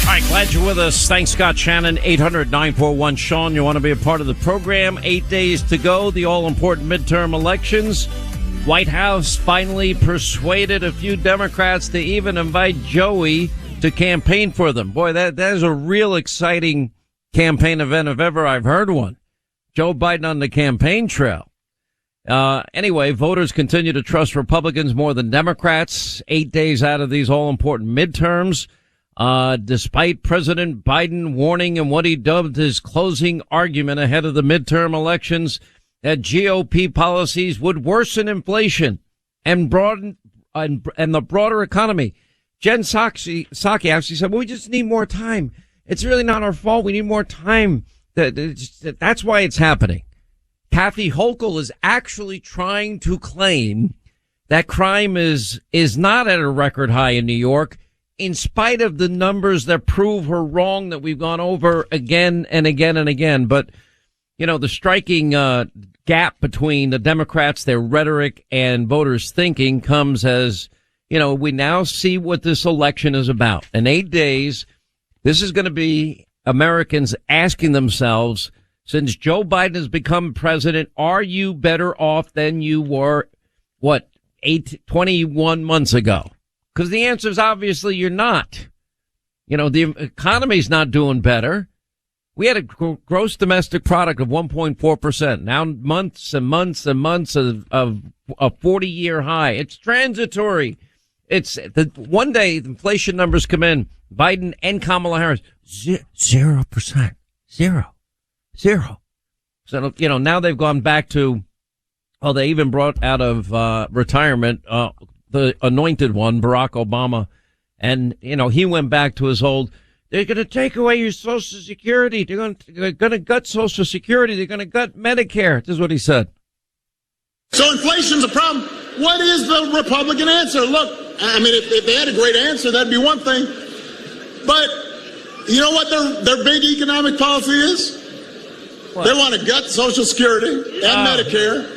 right, glad you're with us. Thanks, Scott Shannon. 800-941-SEAN. You want to be a part of the program. 8 days to go. The all-important midterm elections. White House finally persuaded a few Democrats to even invite Joey to campaign for them. Boy, that is a real exciting campaign event if ever I've heard one. Joe Biden on the campaign trail. Anyway, voters continue to trust Republicans more than Democrats 8 days out of these all-important midterms. Despite President Biden warning in what he dubbed his closing argument ahead of the midterm elections that GOP policies would worsen inflation and broaden and the broader economy. Jen Psaki actually said, well, we just need more time. It's really not our fault. We need more time. That's why it's happening. Kathy Hochul is actually trying to claim that crime is not at a record high in New York, in spite of the numbers that prove her wrong that we've gone over again and again and again. But, you know, the striking gap between the Democrats, their rhetoric, and voters' thinking comes as, you know, we now see what this election is about. In 8 days, this is going to be Americans asking themselves, since Joe Biden has become president, are you better off than you were, 21 months ago? Because the answer is obviously you're not. You know, the economy's not doing better. We had a gross domestic product of 1.4%. Now months and months and months of a 40-year high. It's transitory. It's one day the inflation numbers come in. Biden and Kamala Harris, 0%. Zero. So, you know, now they've gone back to, they even brought out of retirement the anointed one, Barack Obama. And, you know, he went back to his old, they're going to take away your Social Security. They're going to gut Social Security. They're going to gut Medicare. This is what he said. So inflation's a problem. What is the Republican answer? Look, I mean, if they had a great answer, that'd be one thing. But you know what their big economic policy is? What? They want to gut Social Security and Medicare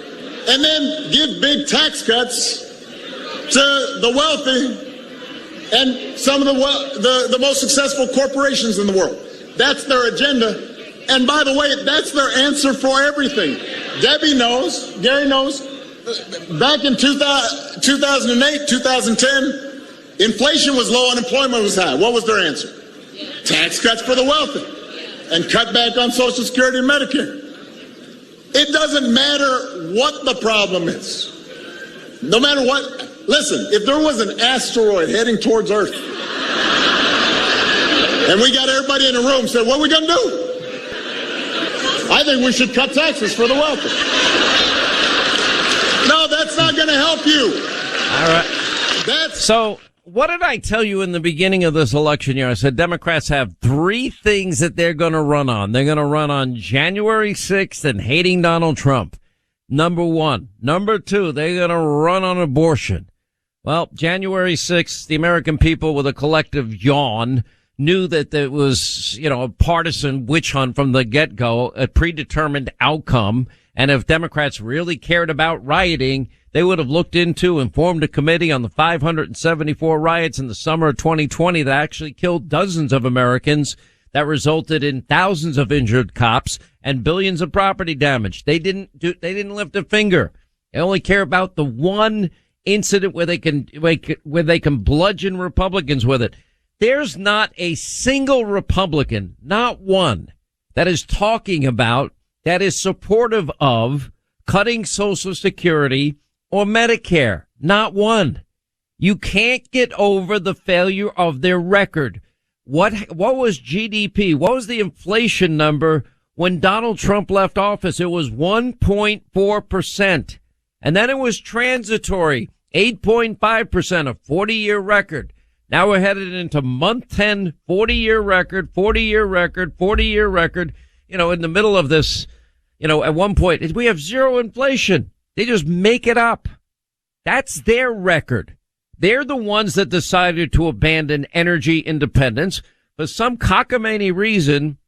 and then give big tax cuts to the wealthy and some of the most successful corporations in the world. That's their agenda. And by the way, that's their answer for everything. Debbie knows, Gary knows, back in 2008, 2010, inflation was low, unemployment was high. What was their answer? Tax cuts for the wealthy and cut back on Social Security and Medicare. It doesn't matter what the problem is. No matter what. Listen, if there was an asteroid heading towards Earth and we got everybody in a room said, what are we going to do? I think we should cut taxes for the wealthy. No, that's not going to help you. All right. So what did I tell you in the beginning of this election year? I said Democrats have three things that they're going to run on. They're going to run on January 6th and hating Donald Trump. Number one. Number two, they're going to run on abortion. Well, January 6th, the American people with a collective yawn knew that there was, you know, a partisan witch hunt from the get-go, a predetermined outcome. And if Democrats really cared about rioting, they would have looked into and formed a committee on the 574 riots in the summer of 2020 that actually killed dozens of Americans, that resulted in thousands of injured cops and billions of property damage. They didn't lift a finger. They only care about the one incident where they can bludgeon Republicans with it. There's not a single Republican, not one, that is talking about, that is supportive of cutting Social Security or Medicare. Not one. You can't get over the failure of their record. What was GDP? What was the inflation number when Donald Trump left office? It was 1.4%. And then it was transitory, 8.5%, a 40-year record. Now we're headed into month 10, 40-year record, 40-year record, 40-year record. You know, in the middle of this, you know, at one point, we have zero inflation. They just make it up. That's their record. They're the ones that decided to abandon energy independence. For some cockamamie reason,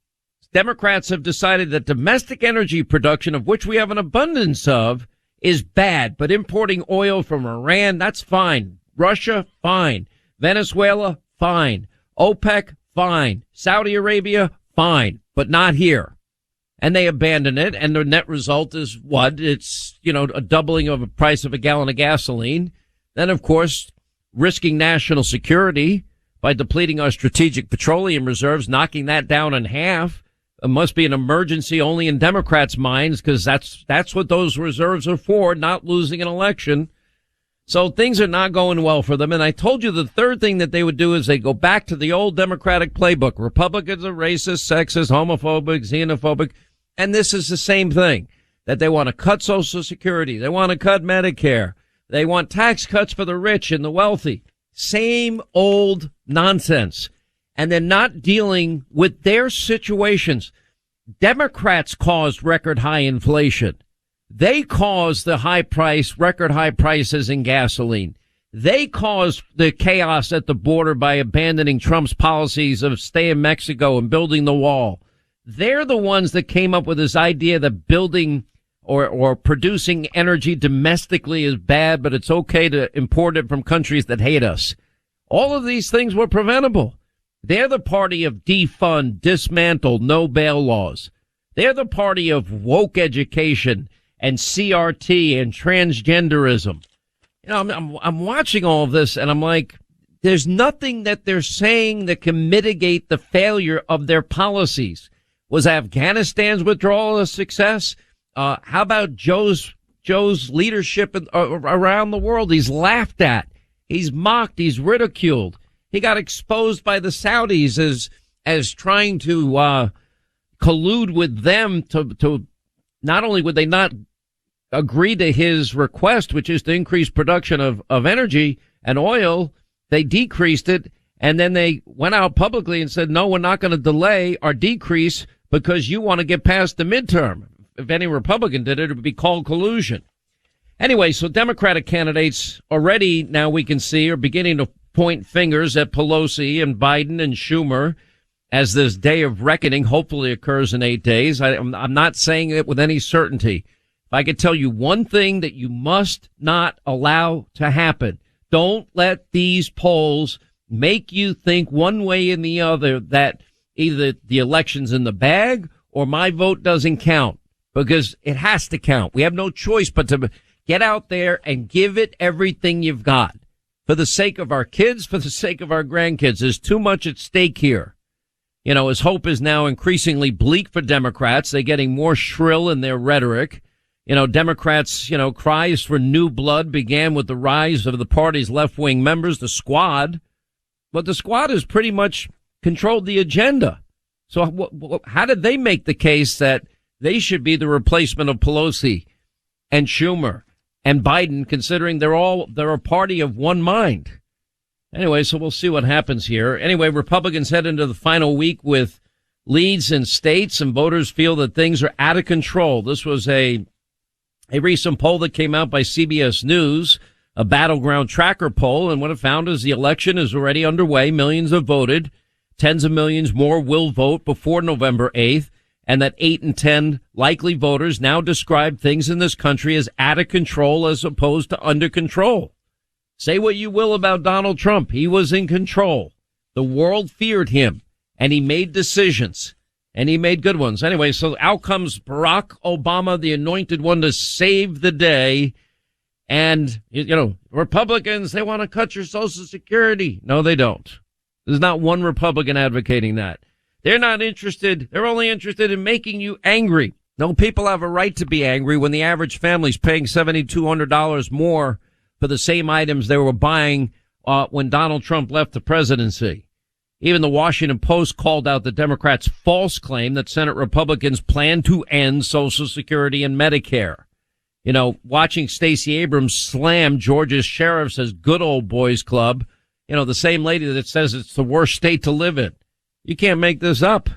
Democrats have decided that domestic energy production, of which we have an abundance of, is bad. But importing oil from Iran, that's fine. Russia, fine. Venezuela, fine. OPEC, fine. Saudi Arabia, fine, but not here. And they abandon it, and the net result is what? It's, a doubling of the price of a gallon of gasoline. Then, of course, risking national security by depleting our strategic petroleum reserves, knocking that down in half. It must be an emergency only in Democrats' minds, because that's what those reserves are for, not losing an election. So things are not going well for them. And I told you the third thing that they would do is they go back to the old Democratic playbook. Republicans are racist, sexist, homophobic, xenophobic. And this is the same thing, that they want to cut Social Security. They want to cut Medicare. They want tax cuts for the rich and the wealthy. Same old nonsense. And they're not dealing with their situations. Democrats caused record high inflation. They caused the record high prices in gasoline. They caused the chaos at the border by abandoning Trump's policies of stay in Mexico and building the wall. They're the ones that came up with this idea that building or producing energy domestically is bad, but it's okay to import it from countries that hate us. All of these things were preventable. They're the party of defund, dismantle, no bail laws. They're the party of woke education and CRT and transgenderism. I'm watching all of this and I'm like, there's nothing that they're saying that can mitigate the failure of their policies. Was Afghanistan's withdrawal a success? How about Joe's leadership around the world? He's laughed at. He's mocked. He's ridiculed. He got exposed by the Saudis as trying to collude with them to not only would they not agree to his request, which is to increase production of energy and oil, they decreased it. And then they went out publicly and said, no, we're not going to delay our decrease because you want to get past the midterm. If any Republican did it, it would be called collusion. Anyway, so Democratic candidates already now we can see are beginning to point fingers at Pelosi and Biden and Schumer as this day of reckoning hopefully occurs in 8 days. I'm not saying it with any certainty. If I could tell you one thing that you must not allow to happen, don't let these polls make you think one way and the other that either the election's in the bag or my vote doesn't count, because it has to count. We have no choice but to get out there and give it everything you've got for the sake of our kids, for the sake of our grandkids. There's too much at stake here. As hope is now increasingly bleak for Democrats. They're getting more shrill in their rhetoric. Democrats, cries for new blood began with the rise of the party's left-wing members, the Squad. But the Squad has pretty much controlled the agenda. So how did they make the case that they should be the replacement of Pelosi and Schumer and Biden, considering they're a party of one mind? Anyway, so we'll see what happens here. Anyway, Republicans head into the final week with leads in states, and voters feel that things are out of control. This was a recent poll that came out by CBS News, a battleground tracker poll, and what it found is the election is already underway. Millions have voted. Tens of millions more will vote before November 8th, and that 8 in 10 likely voters now describe things in this country as out of control as opposed to under control. Say what you will about Donald Trump. He was in control. The world feared him, and he made decisions, and he made good ones. Anyway, so out comes Barack Obama, the anointed one to save the day. And, Republicans, they want to cut your Social Security. No, they don't. There's not one Republican advocating that. They're not interested. They're only interested in making you angry. No, people have a right to be angry when the average family's paying $7,200 more for the same items they were buying when Donald Trump left the presidency. Even the Washington Post called out the Democrats' false claim that Senate Republicans plan to end Social Security and Medicare. Watching Stacey Abrams slam Georgia's sheriffs as good old boys club, the same lady that says it's the worst state to live in. You can't make this up.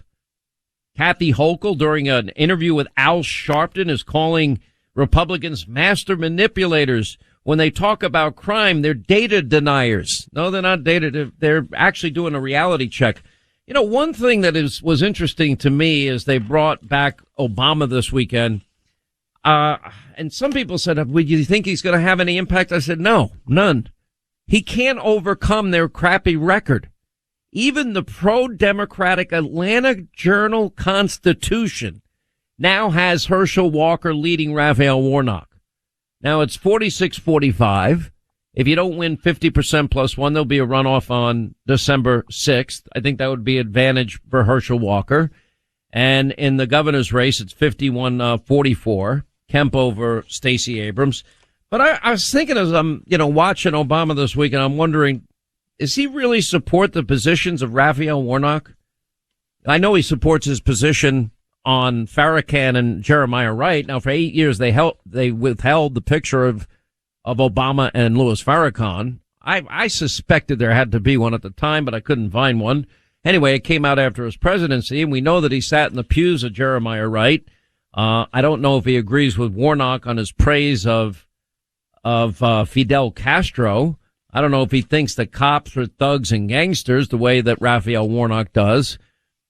Kathy Hochul, during an interview with Al Sharpton, is calling Republicans master manipulators. When they talk about crime, they're data deniers. No, they're not data. They're actually doing a reality check. One thing that was interesting to me is they brought back Obama this weekend. And some people said, "Would you think he's going to have any impact?" I said, no, none. He can't overcome their crappy record. even the pro-democratic Atlanta Journal-Constitution now has Herschel Walker leading Raphael Warnock. Now it's 46-45. If you don't win 50% plus one, there'll be a runoff on December 6th. I think that would be advantage for Herschel Walker. And in the governor's race, it's 51-44. Kemp over Stacey Abrams. But I was thinking as I'm, watching Obama this week, and I'm wondering, does he really support the positions of Raphael Warnock? I know he supports his position on Farrakhan and Jeremiah Wright. Now, for 8 years, they withheld the picture of Obama and Louis Farrakhan. I suspected there had to be one at the time, but I couldn't find one. Anyway, it came out after his presidency, and we know that he sat in the pews of Jeremiah Wright. I don't know if he agrees with Warnock on his praise of Fidel Castro. I don't know if he thinks that cops are thugs and gangsters the way that Raphael Warnock does.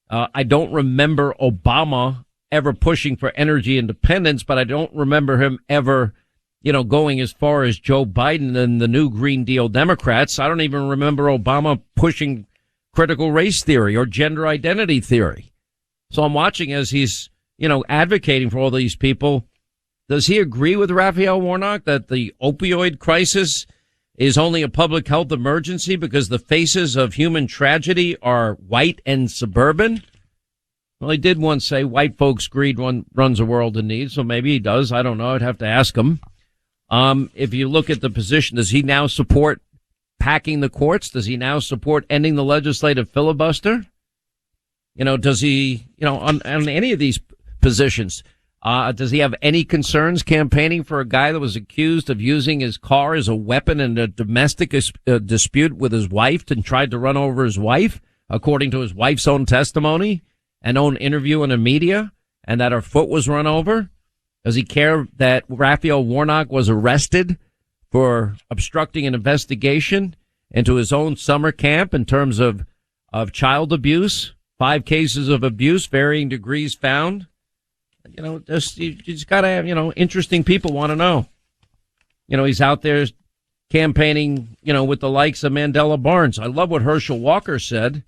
I don't remember Obama ever pushing for energy independence, but I don't remember him ever, going as far as Joe Biden and the new Green Deal Democrats. I don't even remember Obama pushing critical race theory or gender identity theory. So I'm watching as he's, advocating for all these people. Does he agree with Raphael Warnock that the opioid crisis is only a public health emergency because the faces of human tragedy are white and suburban? Well, he did once say white folks' greed runs a world in need, so maybe he does. I don't know. I'd have to ask him. If you look at the position, does he now support packing the courts? Does he now support ending the legislative filibuster? Does he, on any of these positions, does he have any concerns campaigning for a guy that was accused of using his car as a weapon in a domestic dispute with his wife and tried to run over his wife, according to his wife's own testimony and own interview in the media, and that her foot was run over? Does he care that Raphael Warnock was arrested for obstructing an investigation into his own summer camp in terms of child abuse? 5 cases of abuse, varying degrees found. You just gotta have, interesting people want to know. He's out there campaigning, with the likes of Mandela Barnes. I love what Herschel Walker said.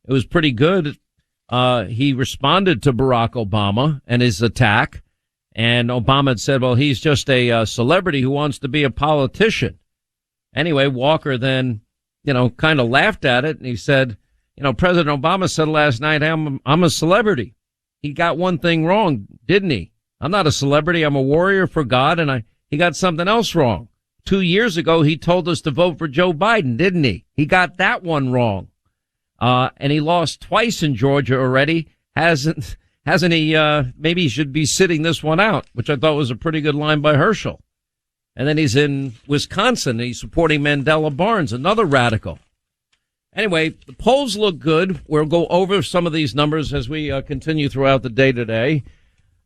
It was pretty good. He responded to Barack Obama and his attack. And Obama had said, well, he's just a celebrity who wants to be a politician. Anyway, Walker then, kind of laughed at it. And he said, President Obama said last night, I'm a celebrity. He got one thing wrong, didn't he? I'm not a celebrity. I'm a warrior for God. And he got something else wrong. 2 years ago, he told us to vote for Joe Biden, didn't he? He got that one wrong. And he lost twice in Georgia already. Hasn't he? Maybe he should be sitting this one out, which I thought was a pretty good line by Herschel. And then he's in Wisconsin. And he's supporting Mandela Barnes, another radical. Anyway, the polls look good. We'll go over some of these numbers as we continue throughout the day today.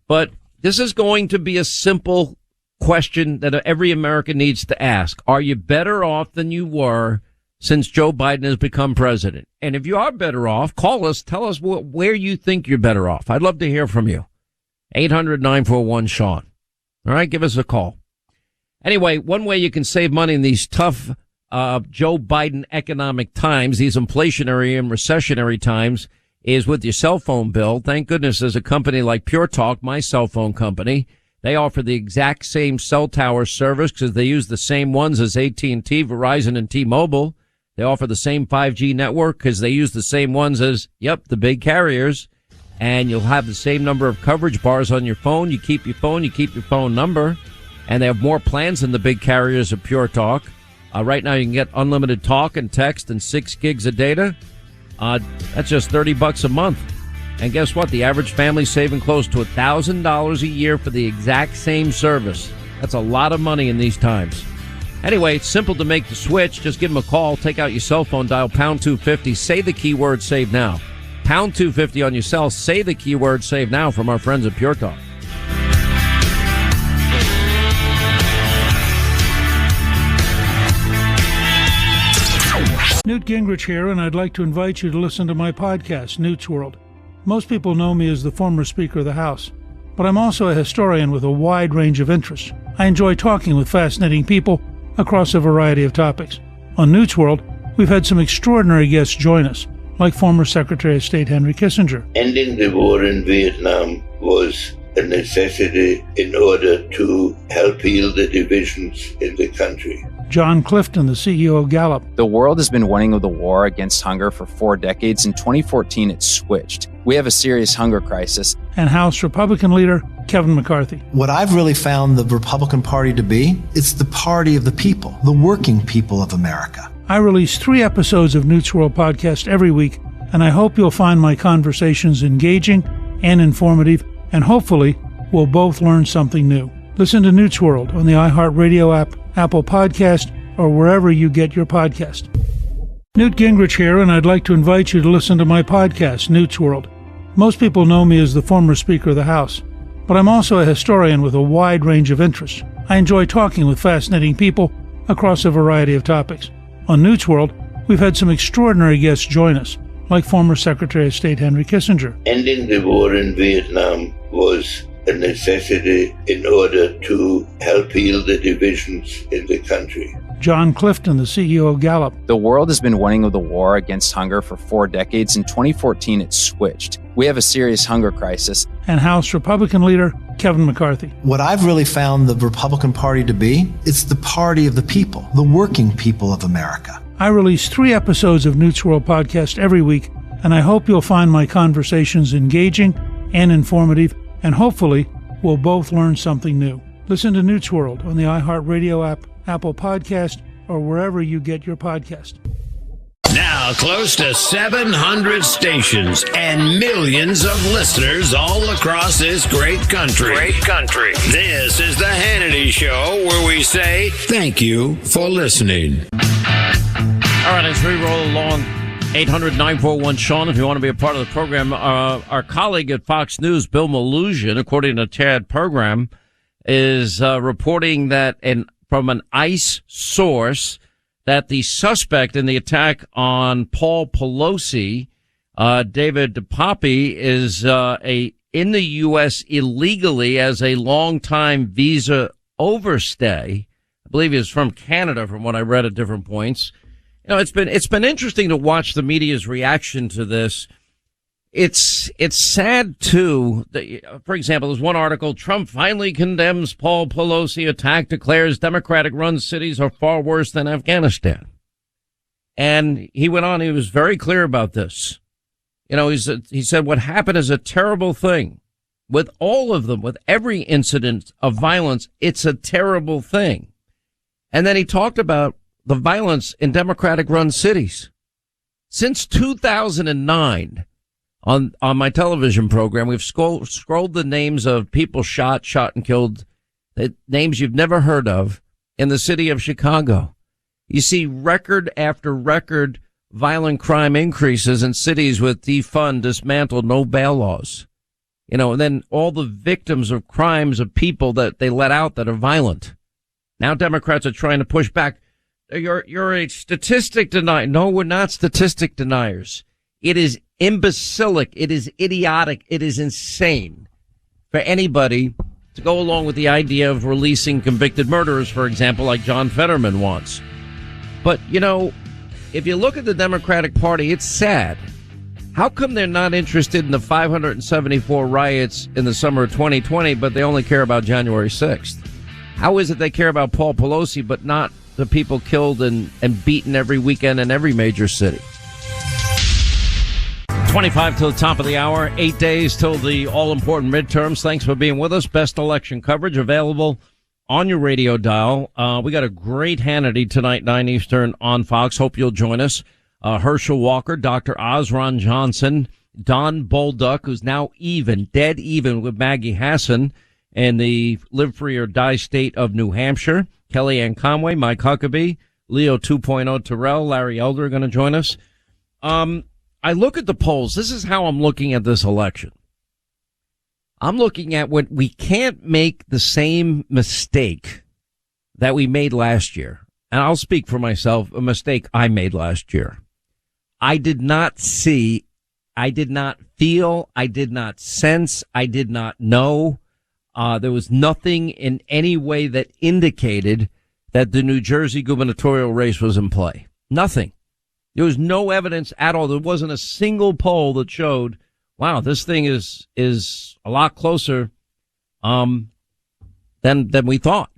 But this is going to be a simple question that every American needs to ask. Are you better off than you were since Joe Biden has become president? And if you are better off, call us. Tell us where you think you're better off. I'd love to hear from you. 800-941-SEAN. All right, give us a call. Anyway, one way you can save money in these tough Joe Biden economic times, these inflationary and recessionary times, is with your cell phone bill. Thank goodness there's a company like Pure Talk, my cell phone company. They offer the exact same cell tower service because they use the same ones as AT&T, Verizon, and T-Mobile. They offer the same 5G network because they use the same ones as, the big carriers. And you'll have the same number of coverage bars on your phone. You keep your phone number. And they have more plans than the big carriers of Pure Talk. Right now you can get unlimited talk and text and 6 gigs of data. That's just $30 a month. And guess what? The average family's saving close to $1,000 a year for the exact same service. That's a lot of money in these times. Anyway, it's simple to make the switch. Just give them a call. Take out your cell phone, dial pound 250. Say the keyword save now. Pound 250 on your cell. Say the keyword save now from our friends at Pure Talk. Newt Gingrich here, and I'd like to invite you to listen to my podcast, Newt's World. Most people know me as the former Speaker of the House, but I'm also a historian with a wide range of interests. I enjoy talking with fascinating people across a variety of topics. On Newt's World, we've had some extraordinary guests join us, like former Secretary of State Henry Kissinger. Ending the war in Vietnam was a necessity in order to help heal the divisions in the country. John Clifton, the CEO of Gallup. The world has been winning the war against hunger for 4 decades. In 2014, it switched. We have a serious hunger crisis. And House Republican leader Kevin McCarthy. What I've really found the Republican Party to be, it's the party of the people, the working people of America. I release 3 episodes of Newt's World podcast every week, and I hope you'll find my conversations engaging and informative, and hopefully we'll both learn something new. Listen to Newt's World on the iHeartRadio app, Apple Podcast, or wherever you get your podcast. Newt Gingrich here, and I'd like to invite you to listen to my podcast, Newt's World. Most people know me as the former Speaker of the House, but I'm also a historian with a wide range of interests. I enjoy talking with fascinating people across a variety of topics. On Newt's World, we've had some extraordinary guests join us, like former Secretary of State Henry Kissinger. Ending the war in Vietnam was a necessity in order to help heal the divisions in the country. John Clifton, the CEO of Gallup. The world has been winning the war against hunger for 4 decades. In 2014, it switched. We have a serious hunger crisis. And House Republican leader Kevin McCarthy. What I've really found the Republican Party to be, it's the party of the people, the working people of America. I release 3 episodes of Newt's World podcast every week, and I hope you'll find my conversations engaging and informative, and hopefully we'll both learn something new. Listen to Newt's World on the iHeartRadio app, Apple Podcast, or wherever you get your podcast. Now close to 700 stations and millions of listeners all across this great country. This is the Hannity Show, where we say thank you for listening. All right, as we roll along, 800-941-SEAN, if you want to be a part of the program. Our colleague at Fox News, Bill Maloogian, according to Chad Program, is reporting that from an ICE source that the suspect in the attack on Paul Pelosi, David DePapi, is in the U.S. illegally as a long-time visa overstay. I believe he was from Canada, from what I read at different points. You know, it's been interesting to watch the media's reaction to this. It's sad too. For example, there's one article: Trump finally condemns Paul Pelosi attack, declares Democratic-run cities are far worse than Afghanistan. And he went on; he was very clear about this. You know, he said what happened is a terrible thing. With all of them, with every incident of violence, it's a terrible thing. And then he talked about the violence in Democratic-run cities. Since 2009, on my television program, we've scrolled the names of people shot and killed, names you've never heard of, in the city of Chicago. You see record after record violent crime increases in cities with defund, dismantled, no bail laws. You know, and then all the victims of crimes of people that they let out that are violent. Now Democrats are trying to push back. You're a statistic denier. No, we're not statistic deniers. It is imbecilic. It is idiotic. It is insane for anybody to go along with the idea of releasing convicted murderers, for example, like John Fetterman wants. But, you know, if you look at the Democratic Party, it's sad. How come they're not interested in the 574 riots in the summer of 2020, but they only care about January 6th? How is it they care about Paul Pelosi, but not the people killed and beaten every weekend in every major city? 25 till the top of the hour, 8 days till the all-important midterms. Thanks for being with us. Best election coverage available on your radio dial. We got a great Hannity tonight, 9 Eastern on Fox. Hope you'll join us. Herschel Walker, Dr. Osron Johnson, Don Bolduc, who's now dead even with Maggie Hassan in the Live Free or Die state of New Hampshire. Kellyanne Conway, Mike Huckabee, Leo 2.0 Terrell, Larry Elder are going to join us. I look at the polls. This is how I'm looking at this election. I'm looking at what we can't make the same mistake that we made last year. And I'll speak for myself, a mistake I made last year. I did not see, I did not feel, I did not sense, I did not know. There was nothing in any way that indicated that the New Jersey gubernatorial race was in play. Nothing. There was no evidence at all. There wasn't a single poll that showed, wow, this thing is a lot closer than we thought.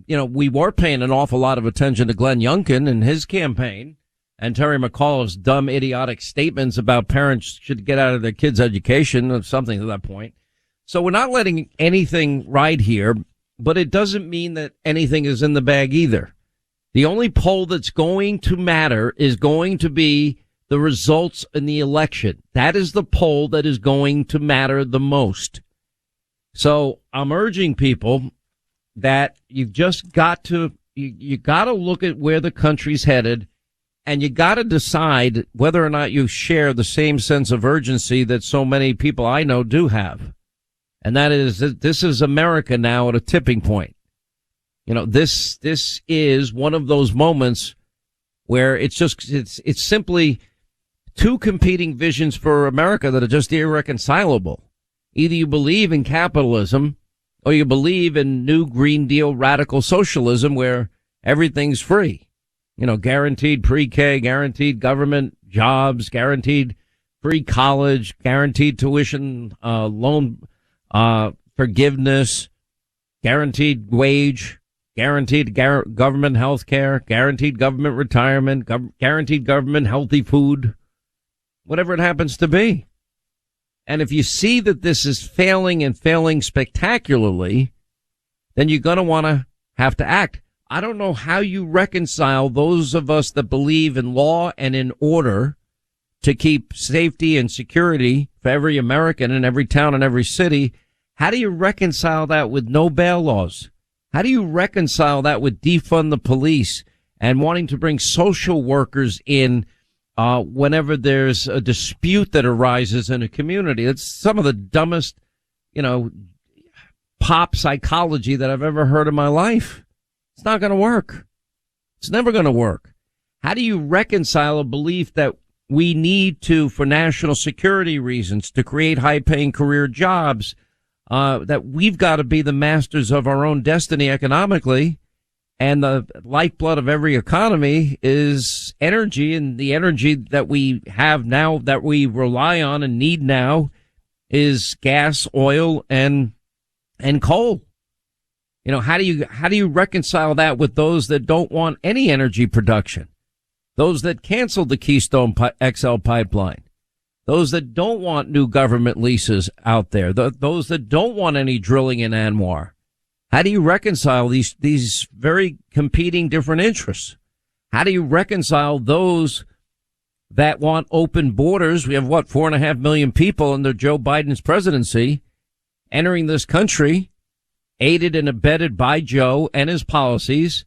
You know, we were paying an awful lot of attention to Glenn Youngkin and his campaign and Terry McAuliffe's dumb, idiotic statements about parents should get out of their kids' education or something to that point. So we're not letting anything ride here, but it doesn't mean that anything is in the bag either. The only poll that's going to matter is going to be the results in the election. That is the poll that is going to matter the most. So I'm urging people that you've just got to, you got to look at where the country's headed, and you got to decide whether or not you share the same sense of urgency that so many people I know do have. And that is that this is America now at a tipping point. You know, this is one of those moments where it's simply two competing visions for America that are just irreconcilable. Either you believe in capitalism or you believe in new Green Deal radical socialism where everything's free. You know, guaranteed pre-K, guaranteed government jobs, guaranteed free college, guaranteed tuition, loan, forgiveness, guaranteed wage, guaranteed government health care, guaranteed government retirement, guaranteed government healthy food, whatever it happens to be. And if you see that this is failing and failing spectacularly, then you're going to have to act. I don't know how you reconcile those of us that believe in law and in order to keep safety and security for every American in every town and every city. How do you reconcile that with no bail laws? How do you reconcile that with defund the police and wanting to bring social workers in whenever there's a dispute that arises in a community? It's some of the dumbest, pop psychology that I've ever heard in my life. It's not going to work. It's never going to work. How do you reconcile a belief that we need to, for national security reasons, to create high-paying career jobs, that we've got to be the masters of our own destiny economically, and the lifeblood of every economy is energy, and the energy that we have now, that we rely on and need now, is gas, oil, and coal. You know, how do you reconcile that with those that don't want any energy production? Those that canceled the Keystone XL pipeline, those that don't want new government leases out there, those that don't want any drilling in Anwar. How do you reconcile these very competing different interests? How do you reconcile those that want open borders? We have 4.5 million people under Joe Biden's presidency entering this country, aided and abetted by Joe and his policies.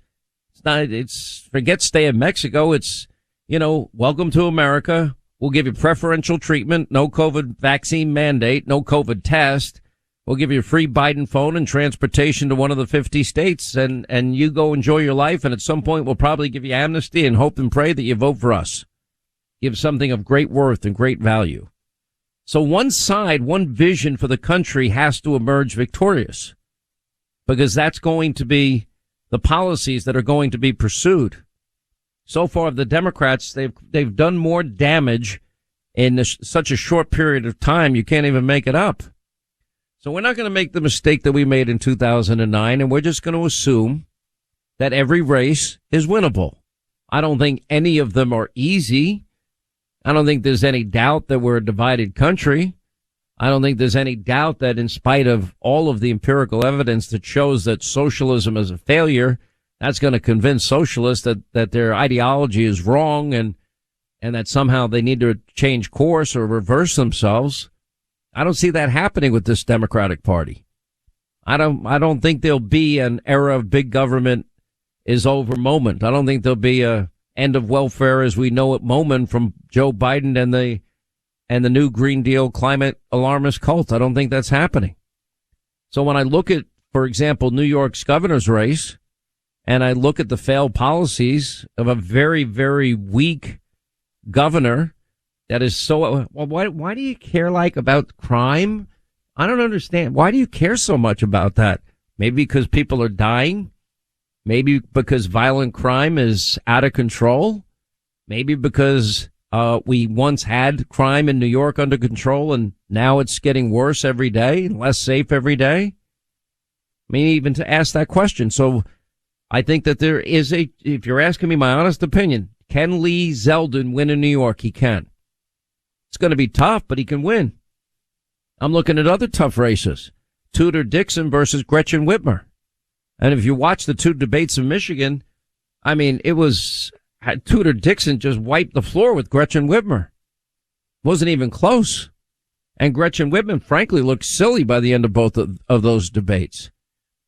It's forget stay in Mexico. It's, welcome to America. We'll give you preferential treatment, no COVID vaccine mandate, no COVID test. We'll give you a free Biden phone and transportation to one of the 50 states, and you go enjoy your life. And at some point, we'll probably give you amnesty and hope and pray that you vote for us. Give something of great worth and great value. So one side, one vision for the country has to emerge victorious, because that's going to be the policies that are going to be pursued. So far, the Democrats, they've done more damage in such a short period of time, you can't even make it up. So we're not going to make the mistake that we made in 2009, and we're just going to assume that every race is winnable. I don't think any of them are easy. I don't think there's any doubt that we're a divided country. I don't think there's any doubt that in spite of all of the empirical evidence that shows that socialism is a failure, that's going to convince socialists that their ideology is wrong and that somehow they need to change course or reverse themselves. I don't see that happening with this Democratic Party. I don't think there'll be an era of big government is over moment. I don't think there'll be a end of welfare as we know it moment from Joe Biden and the new Green Deal climate alarmist cult. I don't think that's happening. So when I look at, for example, New York's governor's race, and I look at the failed policies of a very, very weak governor that is so, why do you care about crime? I don't understand. Why do you care so much about that? Maybe because people are dying? Maybe because violent crime is out of control? Maybe because we once had crime in New York under control and now it's getting worse every day, less safe every day. I mean, even to ask that question. So I think that there is if you're asking me my honest opinion, can Lee Zeldin win in New York? He can. It's going to be tough, but he can win. I'm looking at other tough races. Tudor Dixon versus Gretchen Whitmer. And if you watch the two debates in Michigan, I mean, it was Tudor Dixon just wiped the floor with Gretchen Whitmer. Wasn't even close. And Gretchen Whitmer, frankly, looked silly by the end of both of those debates.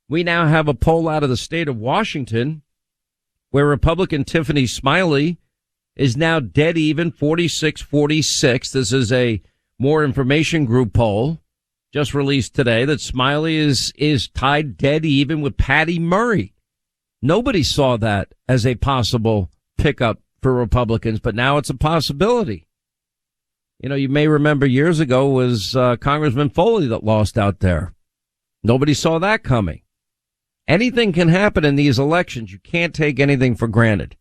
We now have a poll out of the state of Washington where Republican Tiffany Smiley is now dead even, 46-46. This is a More Information Group poll just released today that Smiley is tied dead even with Patty Murray. Nobody saw that as a possible pickup for Republicans, but now it's a possibility. You know, you may remember years ago was Congressman Foley that lost out there. Nobody saw that coming. Anything can happen in these elections. You can't take anything for granted.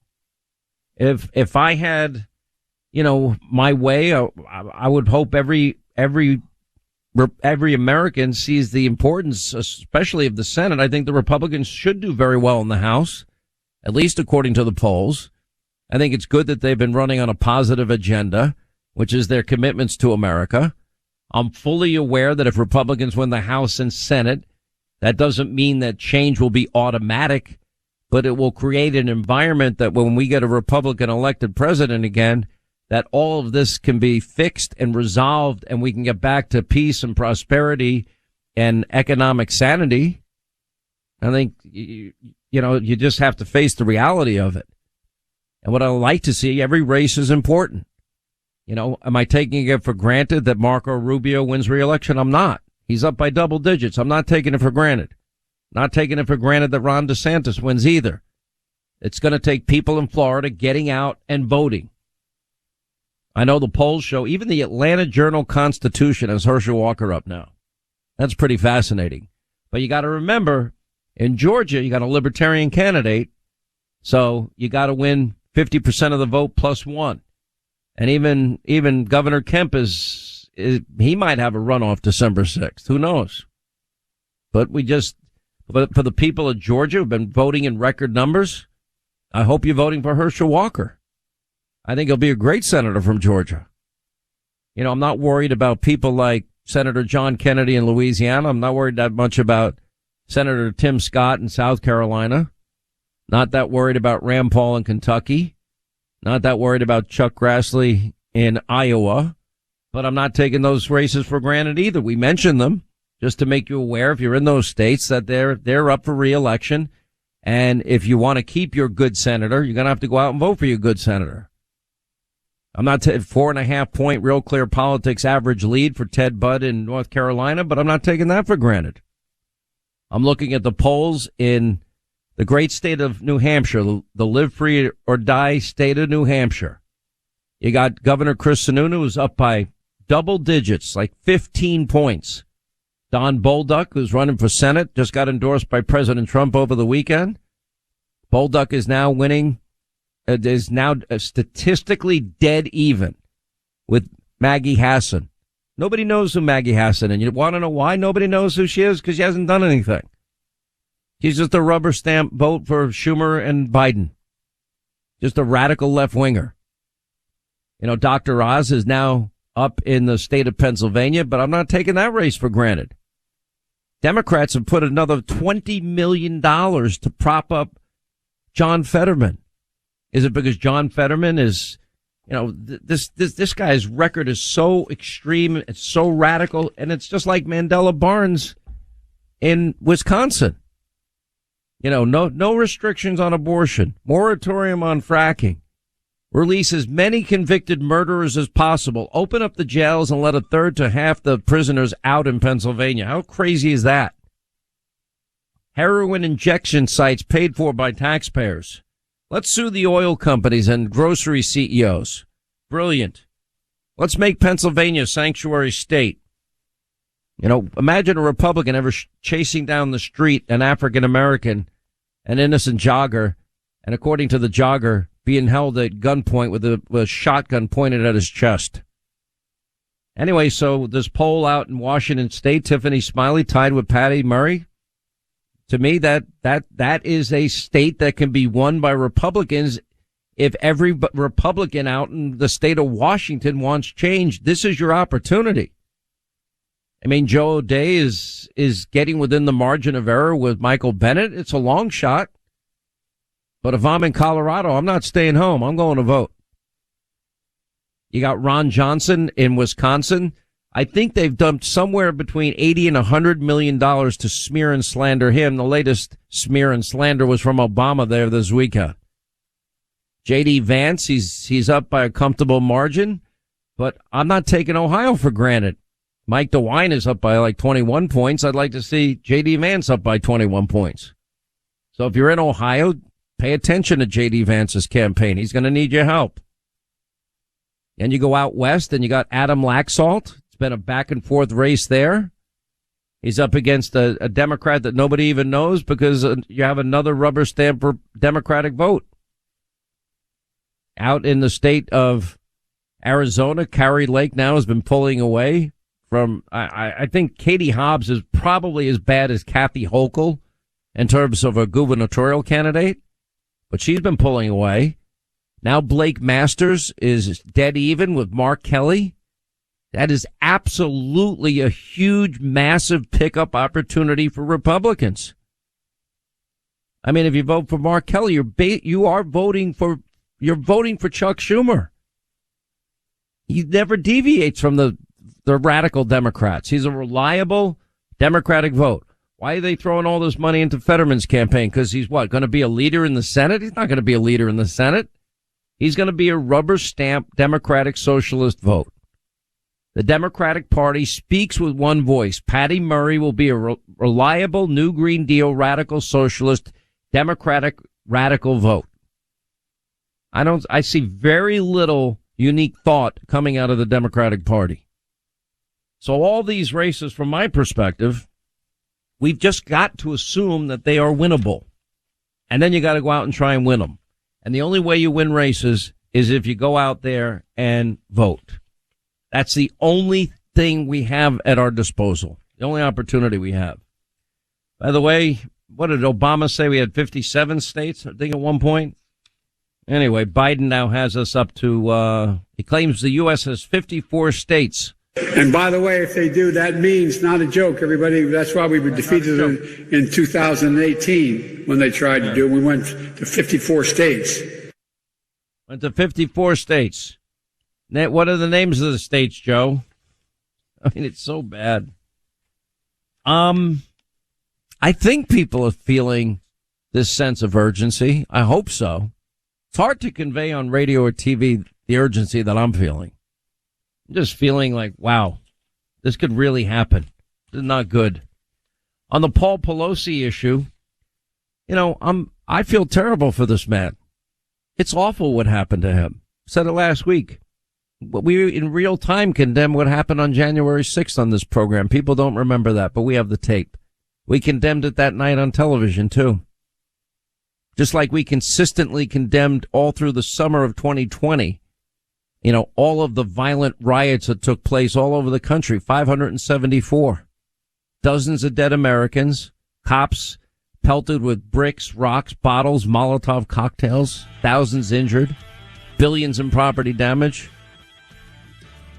If I had, you know, my way, I would hope every American sees the importance, especially of the Senate. I think the Republicans should do very well in the House, at least according to the polls. I think it's good that they've been running on a positive agenda, which is their commitments to America. I'm fully aware that if Republicans win the House and Senate, that doesn't mean that change will be automatic, but it will create an environment that when we get a Republican elected president again, that all of this can be fixed and resolved and we can get back to peace and prosperity and economic sanity. I think, you know, you just have to face the reality of it. And what I like to see, every race is important. You know, am I taking it for granted that Marco Rubio wins re-election? I'm not. He's up by double digits. I'm not taking it for granted. Not taking it for granted that Ron DeSantis wins either. It's going to take people in Florida getting out and voting. I know the polls show even the Atlanta Journal-Constitution has Herschel Walker up now. That's pretty fascinating. But you got to remember, in Georgia, you got a libertarian candidate, so you got to win 50% of the vote plus one. And even Governor Kemp he might have a runoff December 6th. Who knows? But for the people of Georgia who've been voting in record numbers, I hope you're voting for Herschel Walker. I think he'll be a great senator from Georgia. You know, I'm not worried about people like Senator John Kennedy in Louisiana. I'm not worried that much about Senator Tim Scott in South Carolina. Not that worried about Rand Paul in Kentucky. Not that worried about Chuck Grassley in Iowa. But I'm not taking those races for granted either. We mentioned them just to make you aware, if you're in those states, that they're up for re-election. And if you want to keep your good senator, you're going to have to go out and vote for your good senator. I'm not 4.5 point Real Clear Politics average lead for Ted Budd in North Carolina, but I'm not taking that for granted. I'm looking at the polls in the great state of New Hampshire, the live free or die state of New Hampshire. You got Governor Chris Sununu, who's up by double digits, like 15 points. Don Bolduc, who's running for Senate, just got endorsed by President Trump over the weekend. Bolduc is now winning, is now statistically dead even with Maggie Hassan. Nobody knows who Maggie Hassan is. And you want to know why nobody knows who she is? Because she hasn't done anything. She's just a rubber stamp vote for Schumer and Biden. Just a radical left winger. You know, Dr. Oz is now up in the state of Pennsylvania, but I'm not taking that race for granted. Democrats have put another $20 million to prop up John Fetterman. Is it because John Fetterman is, you know, this guy's record is so extreme, it's so radical, and it's just like Mandela Barnes in Wisconsin. You know, no restrictions on abortion, moratorium on fracking. Release as many convicted murderers as possible. Open up the jails and let a third to half the prisoners out in Pennsylvania. How crazy is that? Heroin injection sites paid for by taxpayers. Let's sue the oil companies and grocery CEOs. Brilliant. Let's make Pennsylvania a sanctuary state. You know, imagine a Republican ever chasing down the street an African American, an innocent jogger, and according to the jogger, being held at gunpoint with a shotgun pointed at his chest. Anyway, so this poll out in Washington State, Tiffany Smiley tied with Patty Murray. To me, that is a state that can be won by Republicans if every Republican out in the state of Washington wants change. This is your opportunity. I mean, Joe O'Dea is getting within the margin of error with Michael Bennet. It's a long shot. But if I'm in Colorado, I'm not staying home. I'm going to vote. You got Ron Johnson in Wisconsin. I think they've dumped somewhere between $80 and $100 million to smear and slander him. The latest smear and slander was from Obama there this weekend. J.D. Vance, he's up by a comfortable margin, but I'm not taking Ohio for granted. Mike DeWine is up by like 21 points. I'd like to see J.D. Vance up by 21 points. So if you're in Ohio, pay attention to J.D. Vance's campaign. He's going to need your help. And you go out west and you got Adam Laxalt. It's been a back and forth race there. He's up against a Democrat that nobody even knows because you have another rubber stamp for Democratic vote. Out in the state of Arizona, Kari Lake now has been pulling away from, I think Katie Hobbs is probably as bad as Kathy Hochul in terms of a gubernatorial candidate, but she's been pulling away. Now Blake Masters is dead even with Mark Kelly. That is absolutely a huge, massive pickup opportunity for Republicans. I mean, if you vote for Mark Kelly, you're voting for Chuck Schumer. He never deviates from the radical Democrats. He's a reliable Democratic vote. Why are they throwing all this money into Fetterman's campaign? Because he's going to be a leader in the Senate? He's not going to be a leader in the Senate. He's going to be a rubber stamp Democratic socialist vote. The Democratic Party speaks with one voice. Patty Murray will be a reliable New Green Deal radical socialist Democratic radical vote. I see very little unique thought coming out of the Democratic Party. So all these races, from my perspective, we've just got to assume that they are winnable. And then you got to go out and try and win them. And the only way you win races is if you go out there and vote. That's the only thing we have at our disposal. The only opportunity we have. By the way, what did Obama say? We had 57 states, I think, at one point. Anyway, Biden now has us up to, he claims the U.S. has 54 states. And by the way, if they do, that means, not a joke, everybody, that's why we were defeated in 2018 when they tried to do it. We went to 54 states. Went to 54 states. What are the names of the states, Joe? I mean, it's so bad. I think people are feeling this sense of urgency. I hope so. It's hard to convey on radio or TV the urgency that I'm feeling. I'm just feeling like, wow, this could really happen. This is not good. On the Paul Pelosi issue, I feel terrible for this man. It's awful what happened to him. Said it last week. We in real time condemn what happened on January 6th on this program. People don't remember that, but we have the tape. We condemned it that night on television too. Just like we consistently condemned all through the summer of 2020. All of the violent riots that took place all over the country, 574. Dozens of dead Americans, cops pelted with bricks, rocks, bottles, Molotov cocktails, thousands injured, billions in property damage.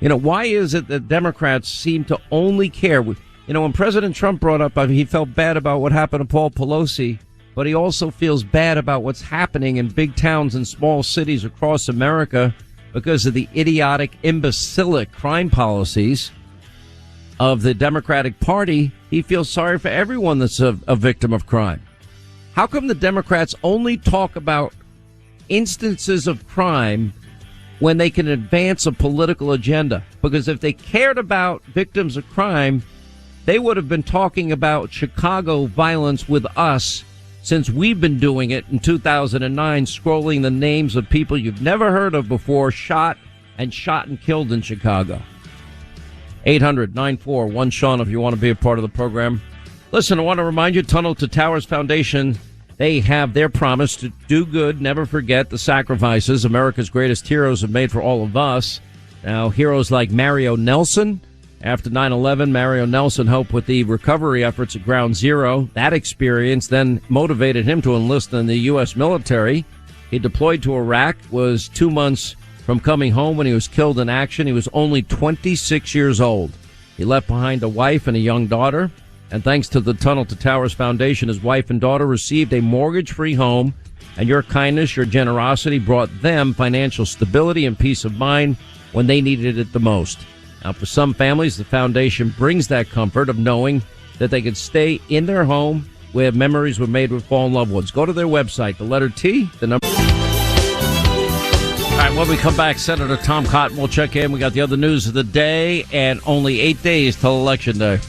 Why is it that Democrats seem to only care? When President Trump brought up, he felt bad about what happened to Paul Pelosi, but he also feels bad about what's happening in big towns and small cities across America because of the idiotic, imbecilic crime policies of the Democratic Party. He feels sorry for everyone that's a victim of crime. How come the Democrats only talk about instances of crime when they can advance a political agenda? Because if they cared about victims of crime, they would have been talking about Chicago violence with us since we've been doing it in 2009, scrolling the names of people you've never heard of before, shot and killed in Chicago. 800-941-SEAN if you want to be a part of the program. Listen, I want to remind you, Tunnel to Towers Foundation They have their promise to do good, never forget the sacrifices America's greatest heroes have made for all of us. Now, heroes like Mario Nelson. After 9/11, Mario Nelson helped with the recovery efforts at Ground Zero. That experience then motivated him to enlist in the U.S. military. He deployed to Iraq, was 2 months from coming home when he was killed in action. He was only 26 years old. He left behind a wife and a young daughter. And thanks to the Tunnel to Towers Foundation, his wife and daughter received a mortgage-free home. And your kindness, your generosity brought them financial stability and peace of mind when they needed it the most. Now, for some families, the foundation brings that comfort of knowing that they could stay in their home where memories were made with fallen loved ones. Go to their website, the letter T, the number. All right, when we come back, Senator Tom Cotton will check in. We got the other news of the day and only 8 days till Election Day.